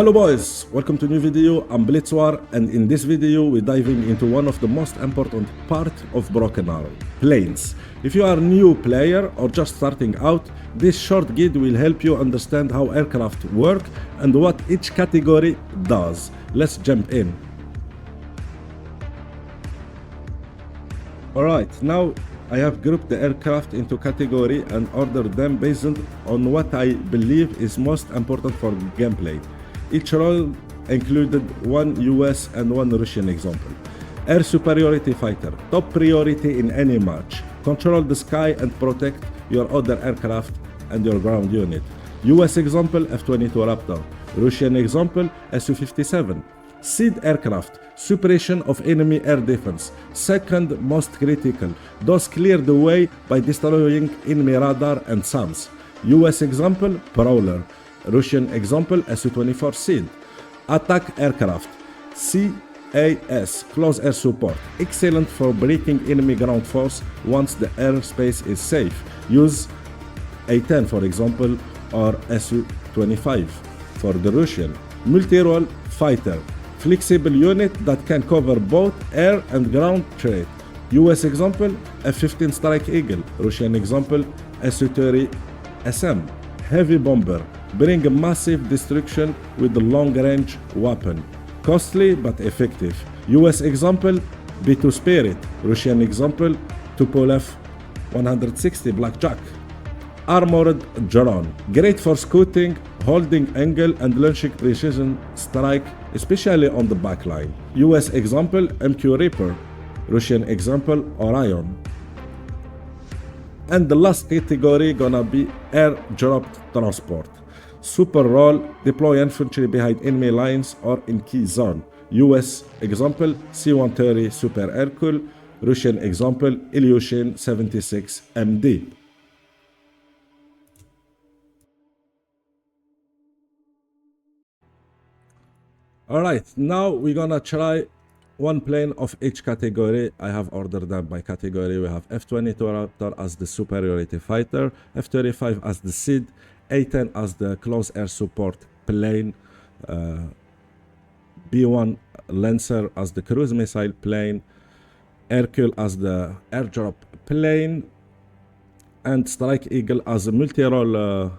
Hello boys, welcome to a new video. I'm Blitz-War, and in this video we're diving into one of the most important part of Broken Arrow, planes. If you are a new player or just starting out, this short guide will help you understand how aircraft work and what each category does. Let's jump in. Alright, now I have grouped the aircraft into category and ordered them based on what I believe is most important for gameplay. Each role included one US and one Russian example. Air superiority fighter, top priority in any match. Control the sky and protect your other aircraft and your ground unit. US example, F-22 Raptor. Russian example, Su-57. Seed aircraft, suppression of enemy air defense. Second most critical, those clear the way by destroying enemy radar and SAMs. US example, Prowler. Russian example, Su-24 Seed. Attack aircraft, CAS, close air support. Excellent for breaking enemy ground force once the airspace is safe. Use A-10 for example, or Su-25 for the Russian. Multi-role fighter, flexible unit that can cover both air and ground trade. US example, F-15 Strike Eagle. Russian example, Su-30 SM. Heavy bomber, bring massive destruction with the long-range weapon. Costly but effective. US example, B-2 Spirit. Russian example, Tupolev 160 Blackjack. Armored drone, great for scouting, holding angle and launching precision strike, especially on the backline. US example, MQ Reaper. Russian example, Orion. And the last category gonna be air-dropped transport. Super role, deploy infantry behind enemy lines or in key zone. US example, C-130 Super Hercule. Russian example, Ilyushin 76 MD. Alright, now we're gonna try one plane of each category. I have ordered them by category. We have F-22 Raptor as the superiority fighter, F-35 as the SID, A-10 as the close air support plane, B-1 Lancer as the cruise missile plane, Hercule as the airdrop plane, and Strike Eagle as a multi-role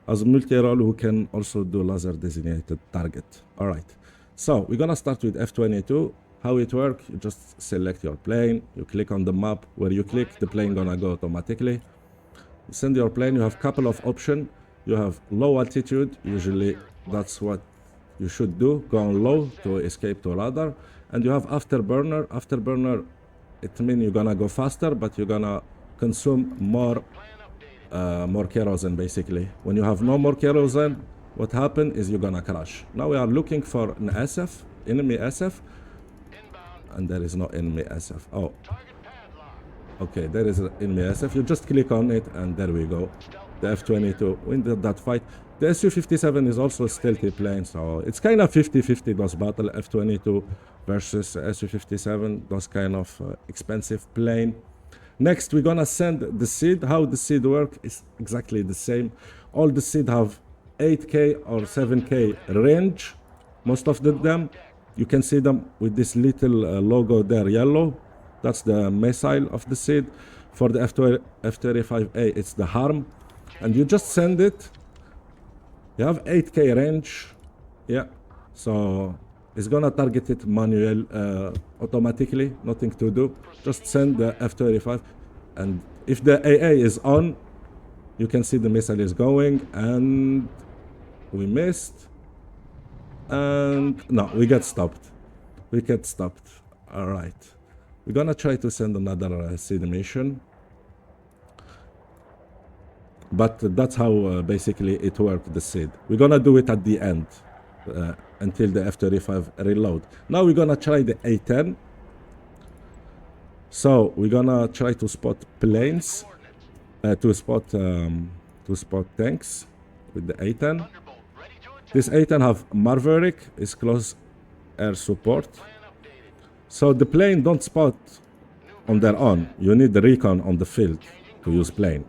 who can also do laser designated target. Alright. So we're gonna start with F-22. How it works, you just select your plane, you click on the map. Where you click, the plane gonna go automatically. You send your plane, you have couple of options. You have low altitude, usually that's what you should do, go on low to escape to radar. And you have afterburner. Afterburner, it means you're gonna go faster, but you're gonna consume more kerosene basically. When you have no more kerosene, what happens is you're gonna crash. Now we are looking for an SF, enemy SF, and there is no enemy SF. Oh, okay, there is an enemy SF. You just click on it, and there we go. The F-22 win that fight. The Su-57 is also a stealthy plane, so it's kind of 50-50 those battle. F-22 versus Su-57, those kind of expensive plane. Next, we're gonna send the SID. How the SID work is exactly the same. All the SID have 8K or 7K range. Most of them, you can see them with this little logo there, yellow. That's the missile of the SID. For the F-35A, it's the harm. And you just send it. You have 8K range. Yeah, so it's gonna target it manual, automatically, nothing to do. Just send the F-35. And if the AA is on, you can see the missile is going, and we missed, and no, we get stopped. We get stopped. All right, we're gonna try to send another SID mission, but that's how basically it worked, the SID. We're gonna do it at the end until the F-35 reload. Now we're gonna try the A-10. So we're gonna try to spot planes, to spot tanks with the A-10. This A-10 have Maverick, is close air support. So the plane don't spot on their own. You need the recon on the field to use plane.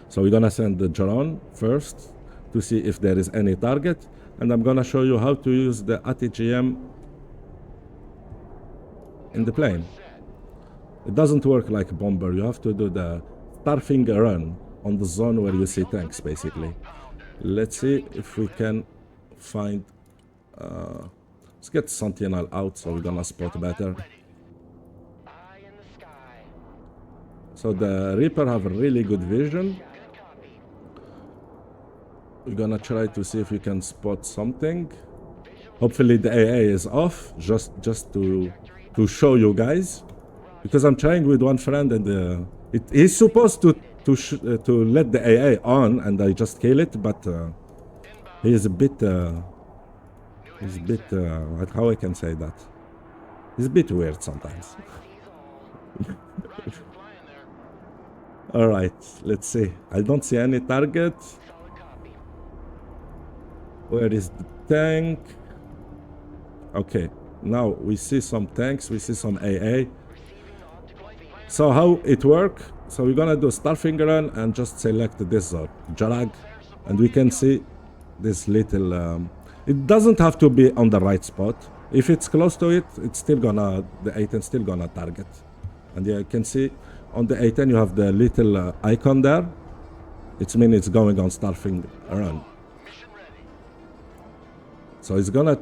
So we're gonna send the drone first to see if there is any target. and I'm gonna show you how to use the ATGM in the plane. It doesn't work like bomber. You have to do the starfing run on the zone where you see tanks, basically. Let's see if we can find... let's get Sentinel out so we're gonna spot better. So the Reaper have a really good vision. We're gonna try to see if we can spot something. Hopefully the AA is off, just to show you guys, because I'm trying with one friend and he's supposed to let the AA on and I just kill it, but he's a bit how I can say that? He's a bit weird sometimes. All right, let's see. I don't see any target. Where is the tank? Okay, now we see some tanks, we see some AA. So how it works? So we're gonna do Starfinger run and just select this Jalag, and we can see this little... it doesn't have to be on the right spot. If it's close to it, it's still gonna... the A10 still gonna target. And yeah, you can see on the A10 you have the little icon there. It means it's going on Starfinger run. So it's gonna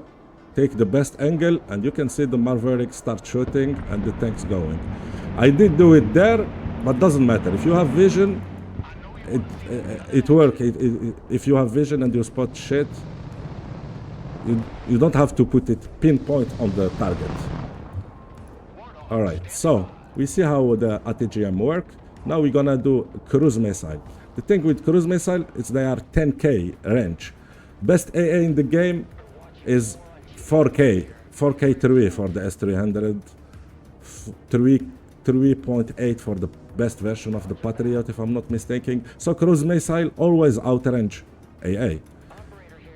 take the best angle, and you can see the Maverick start shooting and the tank's going. I did do it there, but doesn't matter. If you have vision, it works. If you have vision and you spot shit, you don't have to put it pinpoint on the target. All right, so we see how the ATGM work. Now we're gonna do cruise missile. The thing with cruise missile is they are 10K range. Best AA in the game is 4K 3 for the S300, 3.8 for the best version of the Patriot, if I'm not mistaken. So cruise missile always outrange AA.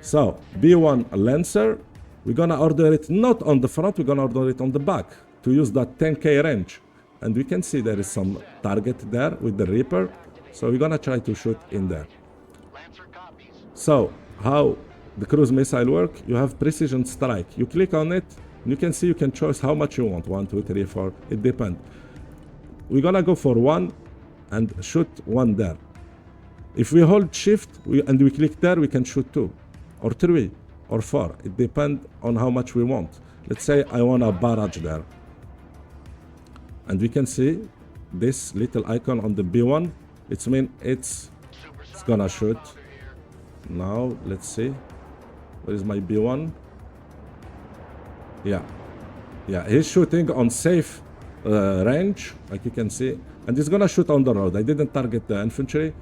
So B1 Lancer, we're gonna order it not on the front, we're gonna order it on the back to use that 10K range. And we can see there is some target there with the Reaper. So we're gonna try to shoot in there. So how the cruise missile work? You have precision strike. You click on it, and you can see you can choose how much you want. 1, 2, 3, 4. It depends. We're gonna go for 1 and shoot 1 there. If we hold shift and we click there, we can shoot 2 or 3 or 4. It depends on how much we want. Let's say I want a barrage there. And we can see this little icon on the B1. It means it's gonna shoot. Now let's see. Where is my B1? Yeah, he's shooting on safe range, like you can see, and he's gonna shoot on the road. I didn't target the infantry.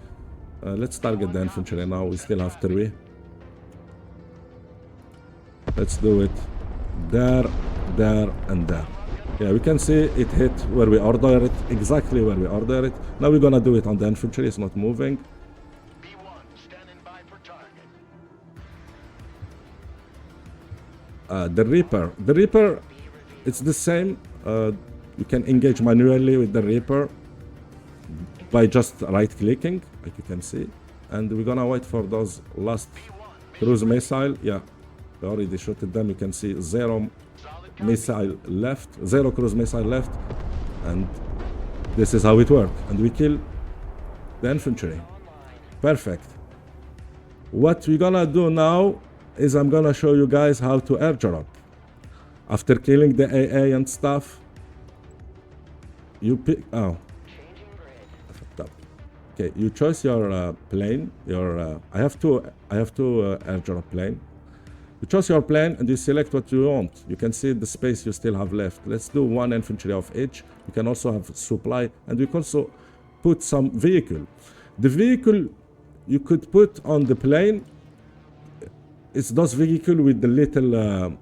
Let's target the infantry now. We still have 3. Let's do it there, and there. Yeah, we can see it hit where we order it, exactly where we order it. Now we're gonna do it on the infantry. It's not moving. The Reaper, it's the same. You can engage manually with the Reaper by just right-clicking, like you can see. And we're gonna wait for those last cruise missile. Yeah, we already shot them. You can see 0 missile left, 0 cruise missile left, and this is how it works. And we kill the infantry. Perfect. What we're gonna do now is I'm gonna show you guys how to airdrop. After killing the AA and stuff, you pick... oh, I fucked up. Okay, you choose your plane. I have two airdrop plane. You choose your plane and you select what you want. You can see the space you still have left. Let's do 1 infantry of each. You can also have supply, and we can also put some vehicle. The vehicle you could put on the plane, it's those vehicles with the little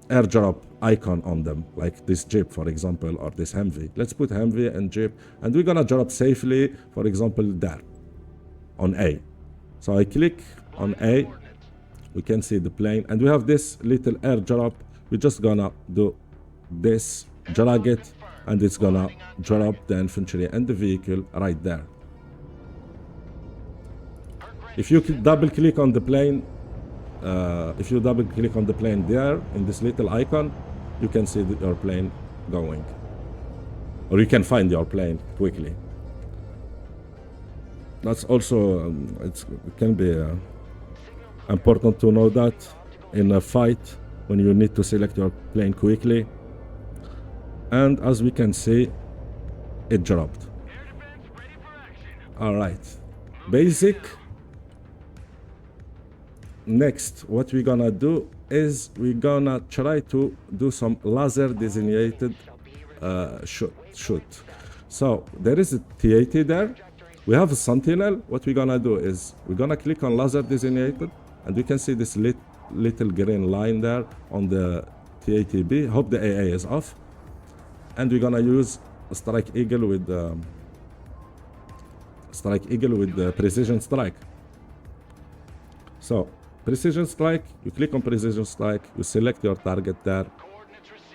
airdrop icon on them, like this Jeep, for example, or this Humvee. Let's put Humvee and Jeep, and we're gonna drop safely, for example, there, on A. So I click on A, we can see the plane, and we have this little airdrop. We're just gonna do this, drag it, and it's gonna drop the infantry and the vehicle right there. If you double click on the plane, if you double click on the plane there, in this little icon, you can see your plane going. Or you can find your plane quickly. That's also, it can be important to know that in a fight when you need to select your plane quickly. And as we can see, it dropped. All right, basic. Next, what we're gonna do is we're gonna try to do some laser designated shoot. So there is a TAT there. We have a sentinel. What we're gonna do is we're gonna click on laser designated, and you can see this little green line there on the TATB. Hope the AA is off. And we're gonna use a strike eagle with the precision strike. So precision strike, you click on precision strike, you select your target there,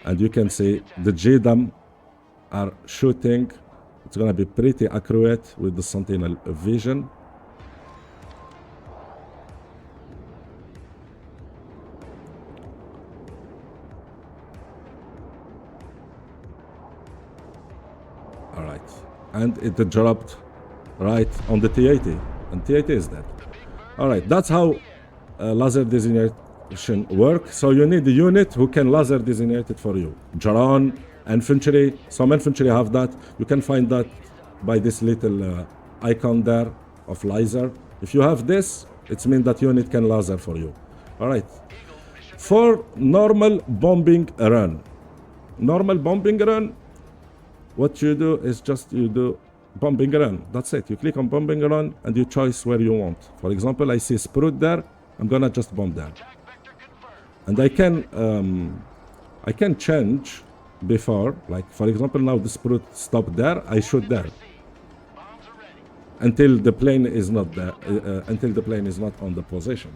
and you can see the GDAM are shooting. It's gonna be pretty accurate with the sentinel vision. All right, and it dropped right on the TAT, and TAT is dead. All right, that's how laser designation works. So you need a unit who can laser designate it for you. Drone, infantry, some infantry have that. You can find that by this little icon there of laser. If you have this, it means that unit can laser for you. All right, for normal bombing run, what you do is just you do bombing run. That's it. You click on bombing run and you choose where you want. For example, I see Sprout there. I'm gonna just bomb there, and I can change before. Like for example, now the Sprout stopped there. I shoot there until the plane is not there. Until the plane is not on the position.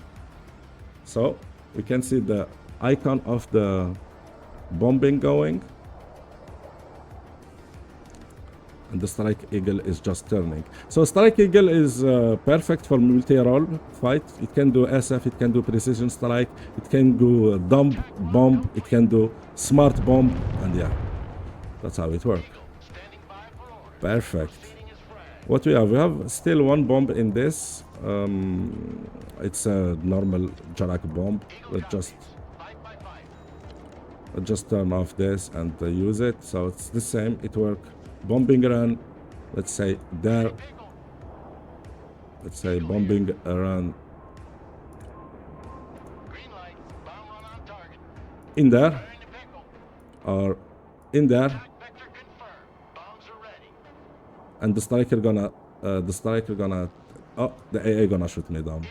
So we can see the icon of the bombing going. And the strike eagle is just turning. So strike eagle is perfect for multi-role fight. It can do SF, it can do precision strike, it can do dump bomb, it can do smart bomb, and yeah, that's how it works. Perfect. What we have? We have still one bomb in this. It's a normal Jarak bomb. Let's just turn off this and use it. So it's the same. It works. Bombing run, let's say there. Let's say bombing run in there or in there, and the striker gonna oh, the AA gonna shoot me down.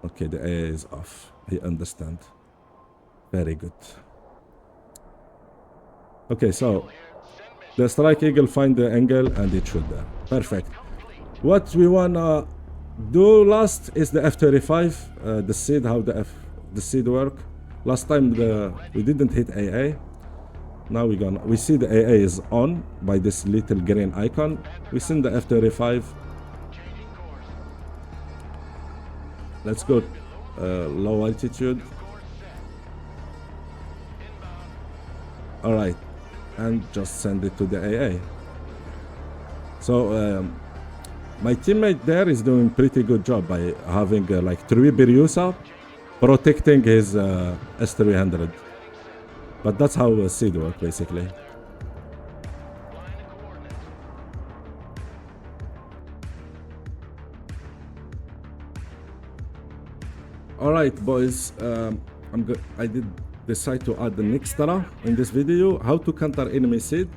Okay, the AA is off. I understand. Very good. Okay, so the strike eagle find the angle and it shoot there. Perfect. What we wanna do last is the F-35, the seed, how the seed work. Last time we didn't hit AA. Now we see the AA is on by this little green icon. We send the F-35. Let's go low altitude. All right. And just send it to the AA. So my teammate there is doing pretty good job by having like 3 Biryusa protecting his S300. But that's how SEED works basically. All right, boys. I did decide to add the next in this video, how to counter enemy seed.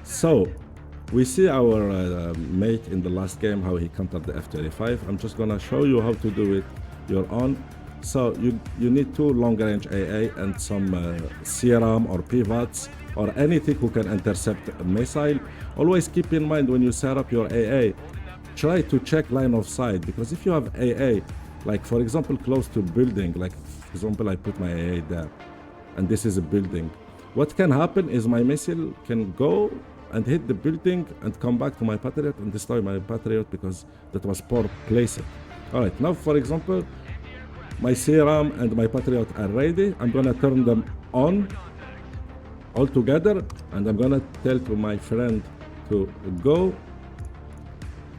So we see our mate in the last game, how he countered the F-35. I'm just gonna show you how to do it your own. So you need 2 long-range AA and some CRAM or pivots or anything who can intercept a missile. Always keep in mind when you set up your AA, try to check line of sight, because if you have AA, like for example close to building, like for example I put my AA there, and this is a building. What can happen is my missile can go and hit the building and come back to my Patriot and destroy my Patriot because that was poor placed. All right, now for example, my serum and my patriot are ready. I'm gonna turn them on all together, and I'm gonna tell to my friend to go,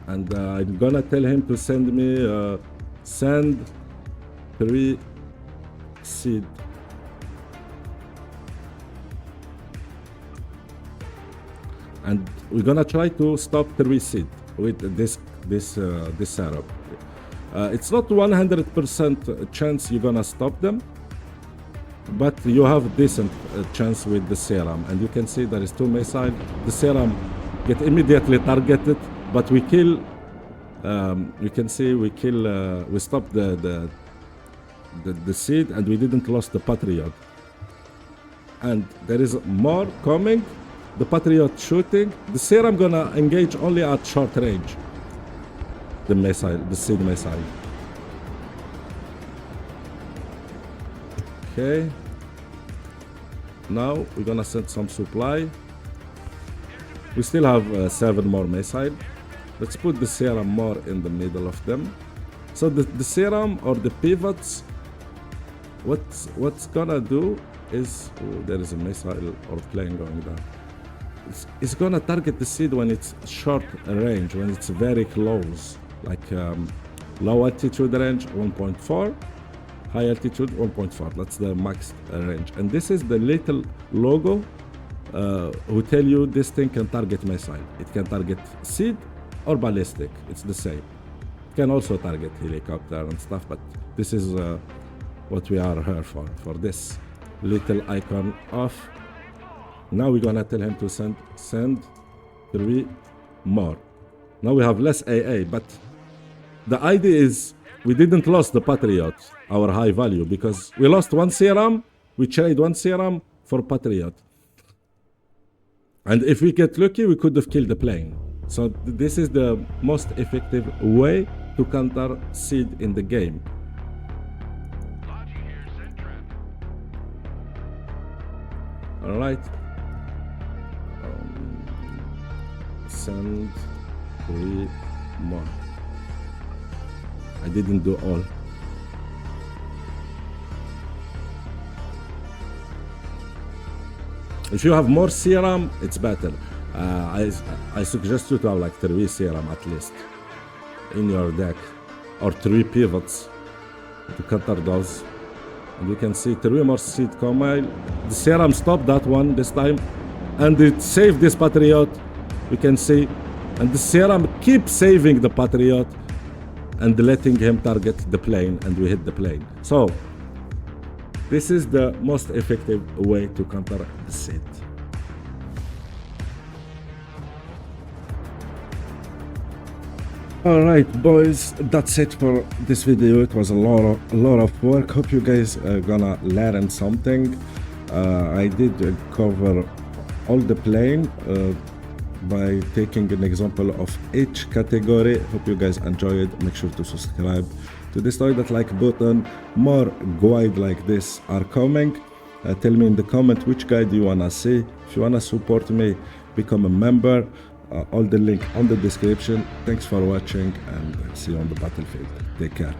and I'm gonna tell him to send me send 3 seed. And we're gonna try to stop 3 seed with this setup. It's not 100% chance you're gonna stop them, but you have decent chance with the serum. And you can see there is 2 missiles. The serum get immediately targeted, but we kill. You can see we kill. We stop the seed, and we didn't lose the patriot. And there is more coming. The patriot shooting. The serum gonna engage only at short range. The missile, the seed missile. Okay. Now we're gonna send some supply. We still have 7 more missiles. Let's put the serum more in the middle of them. So the serum or the pivots, what's gonna do is, oh, there is a missile or plane going down. It's gonna target the seed when it's short range, when it's very close, like low altitude range 1.4, high altitude 1.4. That's the max range. And this is the little logo who tell you this thing can target missile. It can target seed or ballistic. It's the same. It can also target helicopter and stuff, but this is what we are here for this little icon off. Now we're gonna tell him to send 3 more. Now we have less AA, but the idea is we didn't lose the Patriot, our high value, because we lost 1 serum. We trade 1 serum for Patriot. And if we get lucky, we could have killed the plane. So this is the most effective way to counter seed in the game. All right. Send 3 more. I didn't do all. If you have more serum, it's better. I suggest you to have like 3 serum at least in your deck, or 3 pivots to counter those. And you can see 3 more seed coming. The serum stopped that one this time, and it saved this Patriot. You can see, and the serum keeps saving the Patriot and letting him target the plane, and we hit the plane. So this is the most effective way to counter the seed. Alright boys, that's it for this video. It was a lot of work. Hope you guys are gonna learn something. I did cover all the plane by taking an example of each category. Hope you guys enjoyed. Make sure to subscribe, to destroy that like button. More guide like this are coming. Tell me in the comment which guide you wanna see. If you wanna support me, become a member. All the link on the description. Thanks for watching, and see you on the battlefield. Take care.